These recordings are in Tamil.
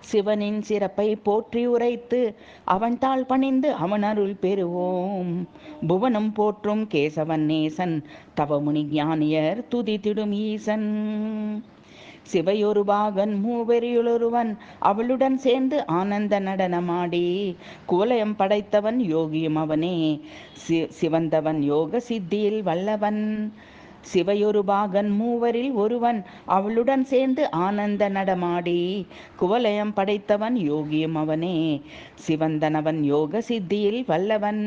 சிவனின் சிறப்பை போற்றி உரைத்து அவன் தாள் பணிந்து அவன் அருள் பெறுவோம். புவனம் போற்றும் கேசவன் நேசன் தவமுனி ஞானியர் துதித்திடும் ஈசன். சிவையொரு பாகன் மூவெறியுளொருவன் அவளுடன் சேர்ந்து ஆனந்த நடனமாடி குவலயம் படைத்தவன் யோகியும் அவனே சிவந்தவன் யோக சித்தியில் வல்லவன். சிவையொரு பாகன் மூவரில் ஒருவன் அவளுடன் சேர்ந்து ஆனந்த நடமாடி குவலயம் படைத்தவன் யோகியும் அவனே சிவந்தனவன் யோக சித்தியில் வல்லவன்.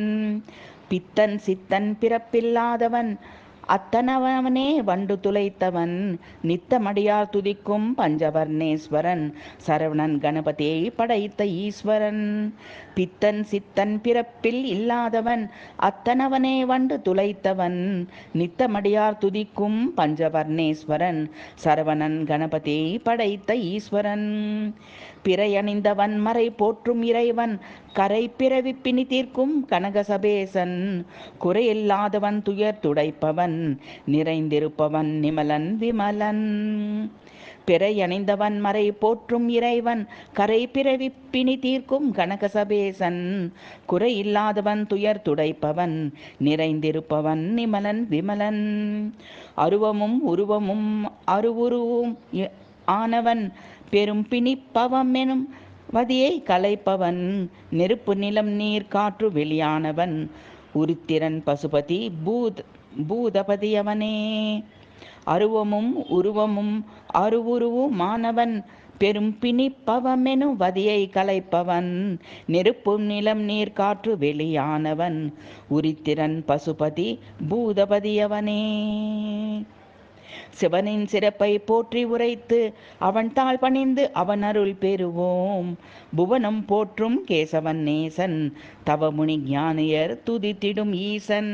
பித்தன் சித்தன் பிறப்பில்லாதவன் அத்தனவனே வண்டு துளைத்தவன் நித்தமடியார் துதிக்கும் பஞ்சவர்ணேஸ்வரன் சரவணன் கணபதியை படைத்த ஈஸ்வரன். பித்தன் சித்தன் பிறப்பில் இல்லாதவன் அத்தனவனே வண்டு துளைத்தவன் நித்தமடியார் துதிக்கும் பஞ்சவர்ணேஸ்வரன் சரவணன் கணபதியை படைத்த ஈஸ்வரன். பிறையணிந்தவன் மறை போற்றும் இறைவன் கரை பிறவி பிணி தீர்க்கும் கனகசபேசன் குறையில்லாதவன் துயர் துடைப்பவன் நிறைந்திருப்பவன் நிமலன் விமலன். பிறையணிந்தவன் மறை போற்றும் இறைவன் கரை பிறவி பிணி தீர்க்கும் கனகசபேசன் குறையில்லாதவன் துயர் துடைப்பவன் நிறைந்திருப்பவன் நிமலன் விமலன். அருவமும் உருவமும் அருவுருவும் ஆனவன் பெரும் பிணிப்பவம் எனும் வதியை கலைப்பவன் நெருப்பு நிலம் நீர் காற்று வெளியானவன் உருத்திரன் பசுபதி பூதபதி அவனே. அருவமும் உருவமும் அருவுருவுமானவன் பெரும் பிணிப்பவமெனும் வதியை கலைப்பவன் நெருப்பு நிலம் நீர் காற்று வெளியானவன் உருத்திரன் பசுபதி பூதபதி அவனே. சிவனின் சிறப்பை போற்றி உரைத்து அவன் தாள் பணிந்து அவன் அருள் பெறுவோம். புவனம் போற்றும் கேசவன் நேசன் தவமுனி ஞானியர் துதித்திடும் ஈசன்.